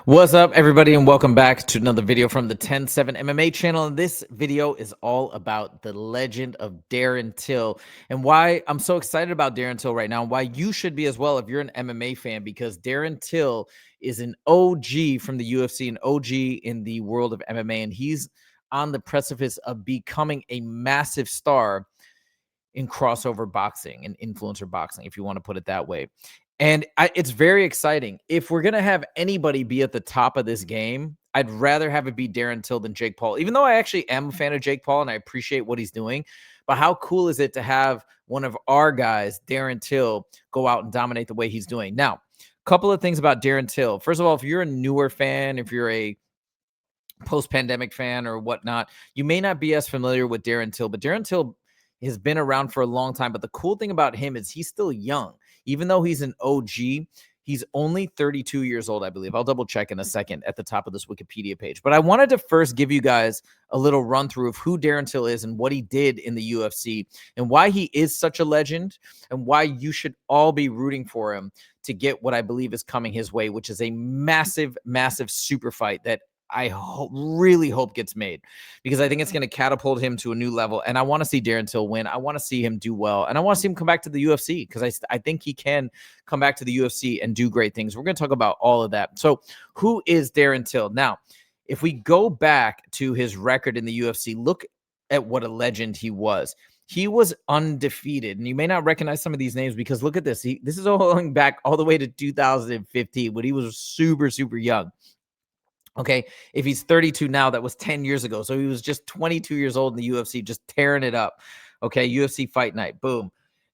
What's up, everybody, and welcome back to another video from the 10-7 MMA channel. And this video is all about the legend of Darren Till and why I'm so excited about Darren Till right now, and why you should be as well if you're an MMA fan, because Darren Till is an OG from the UFC, an OG in the world of MMA, and he's on the precipice of becoming a massive star in crossover boxing and influencer boxing, if you want to put it that way. And it's very exciting. If we're going to have anybody be at the top of this game, I'd rather have it be Darren Till than Jake Paul, even though I actually am a fan of Jake Paul and I appreciate what he's doing. But how cool is it to have one of our guys, Darren Till, go out and dominate the way he's doing? Now, a couple of things about Darren Till. First of all, if you're a newer fan, if you're a post-pandemic fan or whatnot, you may not be as familiar with Darren Till, but Darren Till has been around for a long time. But the cool thing about him is he's still young. Even though he's an OG, he's only 32 years old, I believe. I'll double check in a second at the top of this Wikipedia page. But I wanted to first give you guys a little run through of who Darren Till is and what he did in the UFC and why he is such a legend and why you should all be rooting for him to get what I believe is coming his way, which is a massive, massive super fight that I really hope gets made, because I think it's going to catapult him to a new level. And I want to see Darren Till win. I want to see him do well. And I want to see him come back to the UFC, because I think he can come back to the UFC and do great things. We're going to talk about all of that. So who is Darren Till? Now, if we go back to his record in the UFC, look at what a legend he was. He was undefeated, and you may not recognize some of these names because look at this. This is all going back all the way to 2015 when he was super, super young. Okay, if he's 32 now, that was 10 years ago. So he was just 22 years old in the UFC, just tearing it up. Okay, UFC Fight Night, boom.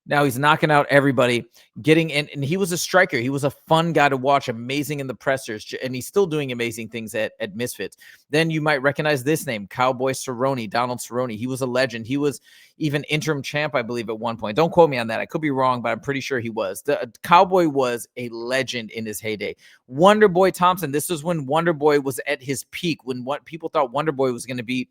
Now he's knocking out everybody, getting in, and he was a striker. He was a fun guy to watch, amazing in the pressers, and he's still doing amazing things at Misfits. Then you might recognize this name, Cowboy Cerrone, Donald Cerrone. He was a legend. He was even interim champ, I believe, at one point. Don't quote me on that. I could be wrong, but I'm pretty sure he was. The Cowboy was a legend in his heyday. Wonder Boy Thompson, this was when Wonder Boy was at his peak, when what people thought Wonder Boy was going to beat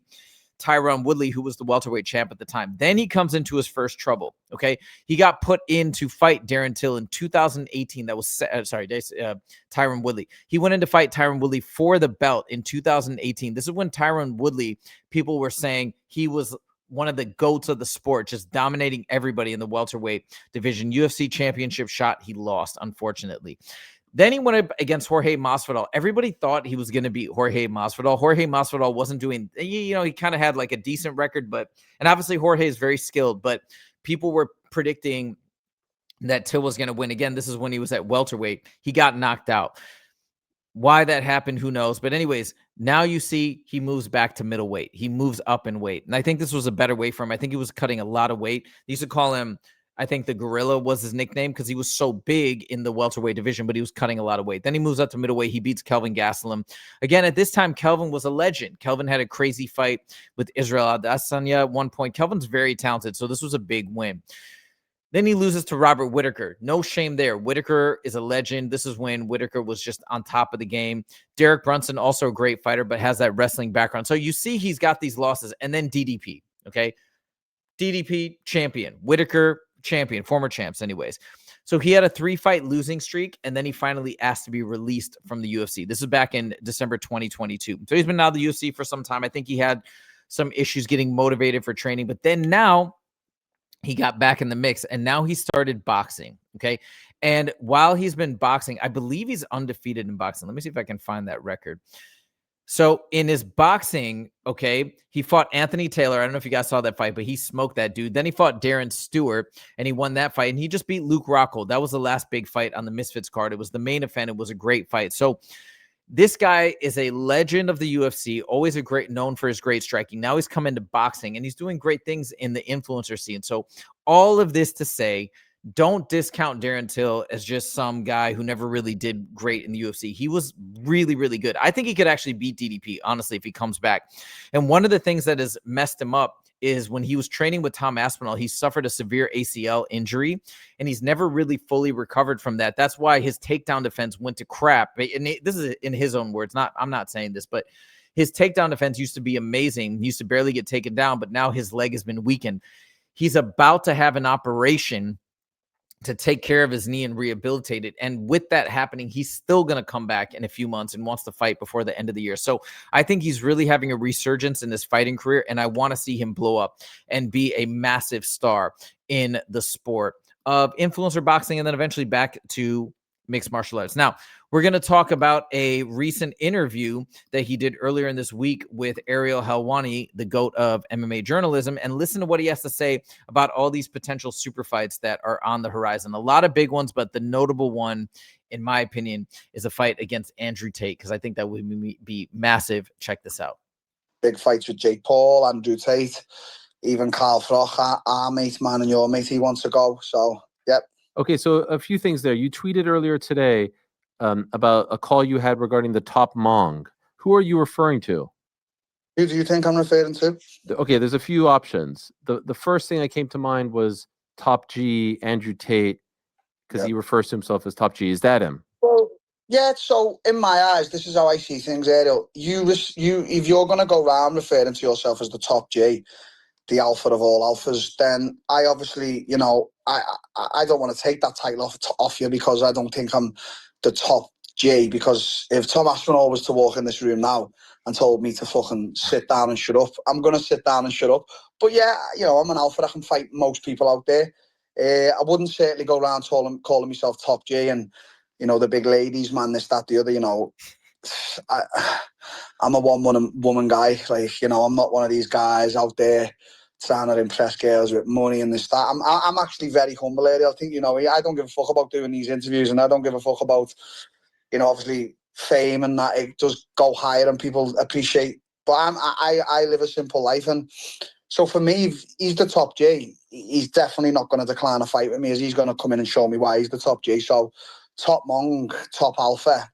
Tyron Woodley, who was the welterweight champ at the time. Then he comes into his first trouble. Okay, he got put in to fight Darren Till in 2018. That was Tyron Woodley. He went in to fight Tyron Woodley for the belt in 2018. This is when Tyron Woodley, people were saying he was one of the goats of the sport, just dominating everybody in the welterweight division. UFC championship shot, he lost, unfortunately. Then he went up against Jorge Masvidal. Everybody thought he was going to beat Jorge Masvidal. Jorge Masvidal wasn't doing, he kind of had like a decent record, and obviously Jorge is very skilled, but people were predicting that Till was going to win. Again, this is when he was at welterweight. He got knocked out. Why that happened, who knows? But anyways, now you see he moves back to middleweight. He moves up in weight. And I think this was a better way for him. I think he was cutting a lot of weight. They used to call him, I think the Gorilla was his nickname because he was so big in the welterweight division, but he was cutting a lot of weight. Then he moves up to middleweight. He beats Kelvin Gastelum. Again, at this time, Kelvin was a legend. Kelvin had a crazy fight with Israel Adesanya at one point. Kelvin's very talented, so this was a big win. Then he loses to Robert Whittaker. No shame there. Whittaker is a legend. This is when Whittaker was just on top of the game. Derek Brunson, also a great fighter, but has that wrestling background. So you see he's got these losses. And then DDP, okay? DDP, champion. Whittaker, champion. Former champs, anyways. So he had a 3-fight losing streak, and then he finally asked to be released from the UFC. This is back in December 2022. So he's been out of the UFC for some time. I think he had some issues getting motivated for training. But then now he got back in the mix, and now he started boxing, okay? And while he's been boxing, I believe he's undefeated in boxing. Let me see if I can find that record. So in his boxing, okay, he fought Anthony Taylor. I don't know if you guys saw that fight, but he smoked that dude. Then he fought Darren Stewart, and he won that fight, and he just beat Luke Rockhold. That was the last big fight on the Misfits card. It was the main event. It was a great fight. So this guy is a legend of the UFC, always known for his great striking. Now he's come into boxing, and he's doing great things in the influencer scene. So all of this to say, don't discount Darren Till as just some guy who never really did great in the UFC. He was really, really good. I think he could actually beat DDP, honestly, if he comes back. And one of the things that has messed him up is when he was training with Tom Aspinall, he suffered a severe ACL injury, and he's never really fully recovered from that. That's why his takedown defense went to crap. And this is in his own words. I'm not saying this, but his takedown defense used to be amazing. He used to barely get taken down, but now his leg has been weakened. He's about to have an operation to take care of his knee and rehabilitate it. And with that happening, he's still going to come back in a few months and wants to fight before the end of the year. So I think he's really having a resurgence in his fighting career, and I want to see him blow up and be a massive star in the sport of influencer boxing, and then eventually back to mixed martial arts. Now, we're going to talk about a recent interview that he did earlier in this week with Ariel Helwani, the GOAT of MMA journalism, and listen to what he has to say about all these potential super fights that are on the horizon. A lot of big ones, but the notable one, in my opinion, is a fight against Andrew Tate, because I think that would be massive. Check this out. Big fights with Jake Paul, Andrew Tate, even Carl Froch, our mate, man, and your mate, he wants to go. So, yep. Okay, so a few things there. You tweeted earlier today about a call you had regarding the top Mong. Who are you referring to? Who do you think I'm referring to? Okay, there's a few options. The first thing that came to mind was Top G, Andrew Tate, because he refers to himself as Top G. Is that him? Well, yeah, so in my eyes, this is how I see things, Ariel. If you're going to go around referring to yourself as the Top G, the alpha of all alphas, then I obviously, I don't want to take that title off you, because I don't think I'm the Top G. Because if Tom Aspinall was to walk in this room now and told me to fucking sit down and shut up, I'm going to sit down and shut up. But yeah, I'm an alpha. I can fight most people out there. I wouldn't certainly go around calling myself Top G and, the big ladies, man, this, that, the other, I'm a one-woman guy. Like, I'm not one of these guys out there trying to impress girls with money and this, that. I'm actually very humble, Ariel. I think, I don't give a fuck about doing these interviews, and I don't give a fuck about, obviously fame and that. It does go higher and people appreciate. But I live a simple life, and so for me, if he's the Top G, he's definitely not going to decline a fight with me, as he's going to come in and show me why he's the Top G. So Top Mong, Top Alpha.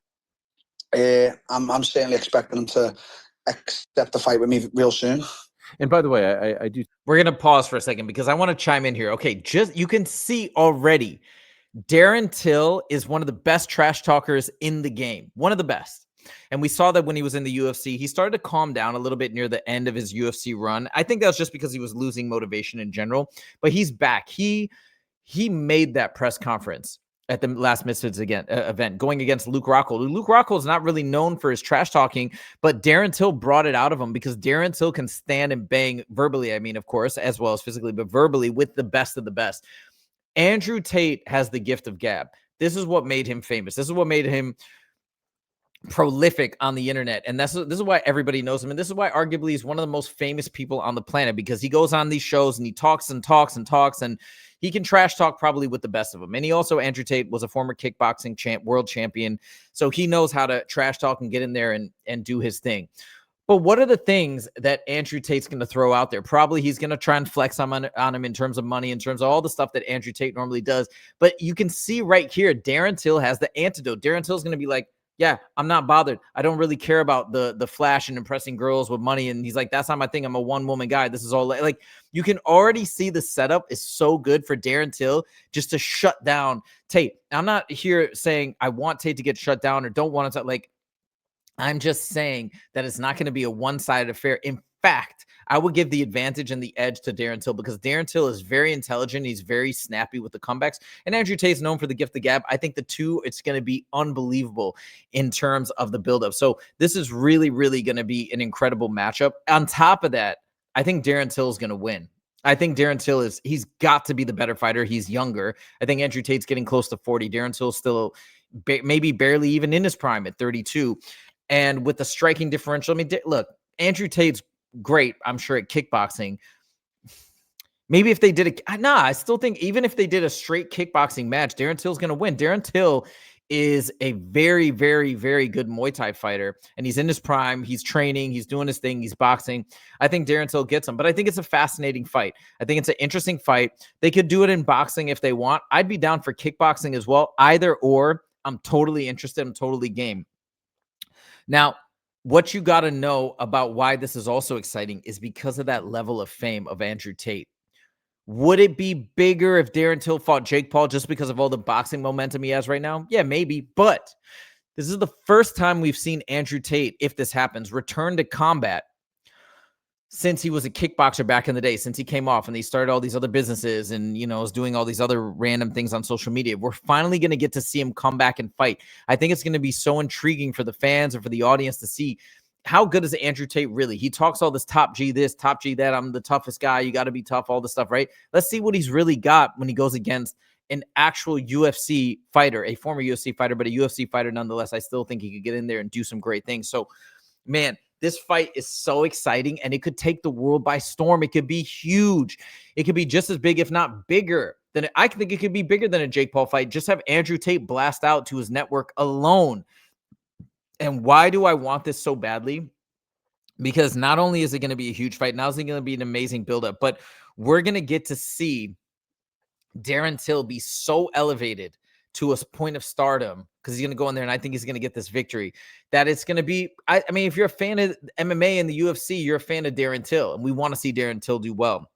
I'm certainly expecting him to accept the fight with me real soon. And by the way, I do. We're going to pause for a second because I want to chime in here. Okay, you can see already, Darren Till is one of the best trash talkers in the game. One of the best. And we saw that when he was in the UFC. He started to calm down a little bit near the end of his UFC run. I think that was just because he was losing motivation in general. But he's back. He made that press conference at the last Misfits event, going against Luke Rockhold. Luke Rockhold is not really known for his trash talking, but Darren Till brought it out of him, because Darren Till can stand and bang verbally, of course, as well as physically, but verbally with the best of the best. Andrew Tate has the gift of gab. This is what made him famous. This is what made him prolific on the internet. And this is why everybody knows him. And this is why arguably he's one of the most famous people on the planet, because he goes on these shows and he talks and talks and talks, and he can trash talk probably with the best of them. And he also, Andrew Tate, was a former kickboxing world champion. So he knows how to trash talk and get in there and do his thing. But what are the things that Andrew Tate's going to throw out there? Probably he's going to try and flex on him in terms of money, in terms of all the stuff that Andrew Tate normally does. But you can see right here, Darren Till has the antidote. Darren Till's going to be like, yeah, I'm not bothered. I don't really care about the flash and impressing girls with money. And he's like, that's not my thing. I'm a one-woman guy. This is all like, you can already see the setup is so good for Darren Till just to shut down Tate. I'm not here saying I want Tate to get shut down or don't want it to, like, I'm just saying that it's not going to be a one-sided affair. In fact, I would give the advantage and the edge to Darren Till, because Darren Till is very intelligent. He's very snappy with the comebacks. And Andrew Tate's known for the gift of gab. I think the two, it's going to be unbelievable in terms of the buildup. So this is really, really going to be an incredible matchup. On top of that, I think Darren Till is going to win. I think Darren Till he's got to be the better fighter. He's younger. I think Andrew Tate's getting close to 40. Darren Till's still maybe barely even in his prime at 32. And with the striking differential, look, Andrew Tate's great, I'm sure, at kickboxing. Maybe if they did I still think even if they did a straight kickboxing match, Darren Till's going to win. Darren Till is a very, very, very good Muay Thai fighter, and he's in his prime. He's training. He's doing his thing. He's boxing. I think Darren Till gets him, but I think it's a fascinating fight. I think it's an interesting fight. They could do it in boxing if they want. I'd be down for kickboxing as well. Either or, I'm totally interested. I'm totally game. Now, what you got to know about why this is also exciting is because of that level of fame of Andrew Tate. Would it be bigger if Darren Till fought Jake Paul just because of all the boxing momentum he has right now? Yeah, maybe. But this is the first time we've seen Andrew Tate, if this happens, return to combat since he was a kickboxer back in the day, since he came off and he started all these other businesses and, you know, is doing all these other random things on social media. We're finally going to get to see him come back and fight. I think it's going to be so intriguing for the fans and for the audience to see how good is Andrew Tate really. He talks all this top G this, top G that. I'm the toughest guy. You got to be tough, all this stuff, right? Let's see what he's really got when he goes against an actual UFC fighter, a former UFC fighter, but a UFC fighter nonetheless. I still think he could get in there and do some great things. So, man, this fight is so exciting, and it could take the world by storm. It could be huge. It could be just as big, if not bigger, than I think it could be bigger than a Jake Paul fight. Just have Andrew Tate blast out to his network alone. And why do I want this so badly? Because not only is it going to be a huge fight, now it's going to be an amazing buildup, but we're going to get to see Darren Till be so elevated to a point of stardom, because he's going to go in there and I think he's going to get this victory, that it's going to be, I mean, if you're a fan of MMA and the UFC, you're a fan of Darren Till, and we want to see Darren Till do well.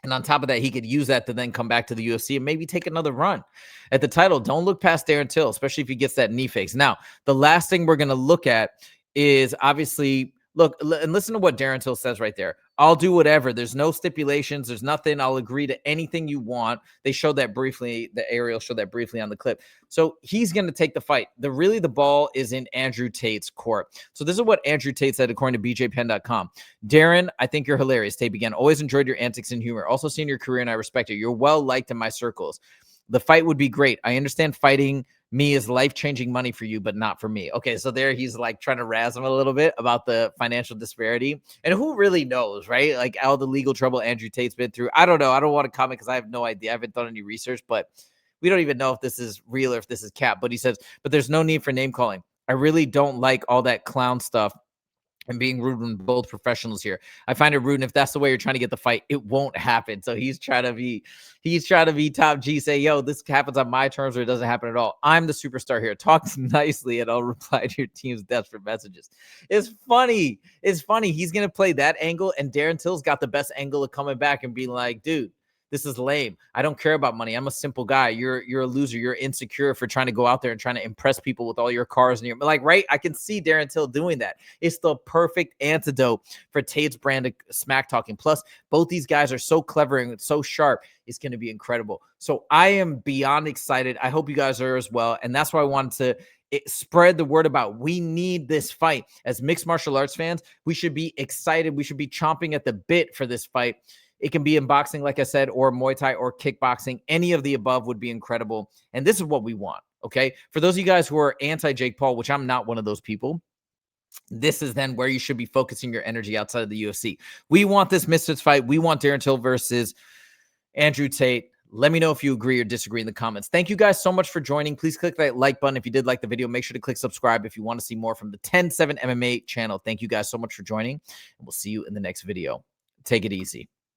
And on top of that, he could use that to then come back to the UFC and maybe take another run at the title. Don't look past Darren Till, especially if he gets that knee fakes. Now, the last thing we're going to look at is obviously, look, and listen to what Darren Till says right there. I'll do whatever. There's no stipulations. There's nothing. I'll agree to anything you want. They showed that briefly. The Ariel showed that briefly on the clip. So he's going to take the fight. Really, the ball is in Andrew Tate's court. So this is what Andrew Tate said, according to BJPenn.com. Darren, I think you're hilarious. Tate began. Always enjoyed your antics and humor. Also seen your career, and I respect it. You're well liked in my circles. The fight would be great. I understand fighting me is life-changing money for you, but not for me. Okay, so there he's like trying to razz him a little bit about the financial disparity. And who really knows, right? Like all the legal trouble Andrew Tate's been through. I don't know. I don't want to comment because I have no idea. I haven't done any research, but we don't even know if this is real or if this is cap. But he says, but there's no need for name calling. I really don't like all that clown stuff and being rude when both professionals here. I find it rude. And if that's the way you're trying to get the fight, it won't happen. So he's trying to be top G, say, yo, this happens on my terms or it doesn't happen at all. I'm the superstar here. Talk nicely and I'll reply to your team's desperate messages. It's funny. It's funny. He's going to play that angle, and Darren Till's got the best angle of coming back and being like, dude, this is lame. I don't care about money. I'm a simple guy. You're a loser. You're insecure for trying to go out there and trying to impress people with all your cars and your, like, right? I can see Darren Till doing that. It's the perfect antidote for Tate's brand of smack talking. Plus, both these guys are so clever and so sharp. It's going to be incredible. So I am beyond excited. I hope you guys are as well. And that's why I wanted to spread the word about, we need this fight. As mixed martial arts fans, we should be excited. We should be chomping at the bit for this fight. It can be in boxing, like I said, or Muay Thai or kickboxing. Any of the above would be incredible. And this is what we want, okay? For those of you guys who are anti-Jake Paul, which I'm not one of those people, this is then where you should be focusing your energy outside of the UFC. We want this Misfits fight. We want Darren Till versus Andrew Tate. Let me know if you agree or disagree in the comments. Thank you guys so much for joining. Please click that like button if you did like the video. Make sure to click subscribe if you want to see more from the 10-7 MMA channel. Thank you guys so much for joining, and we'll see you in the next video. Take it easy.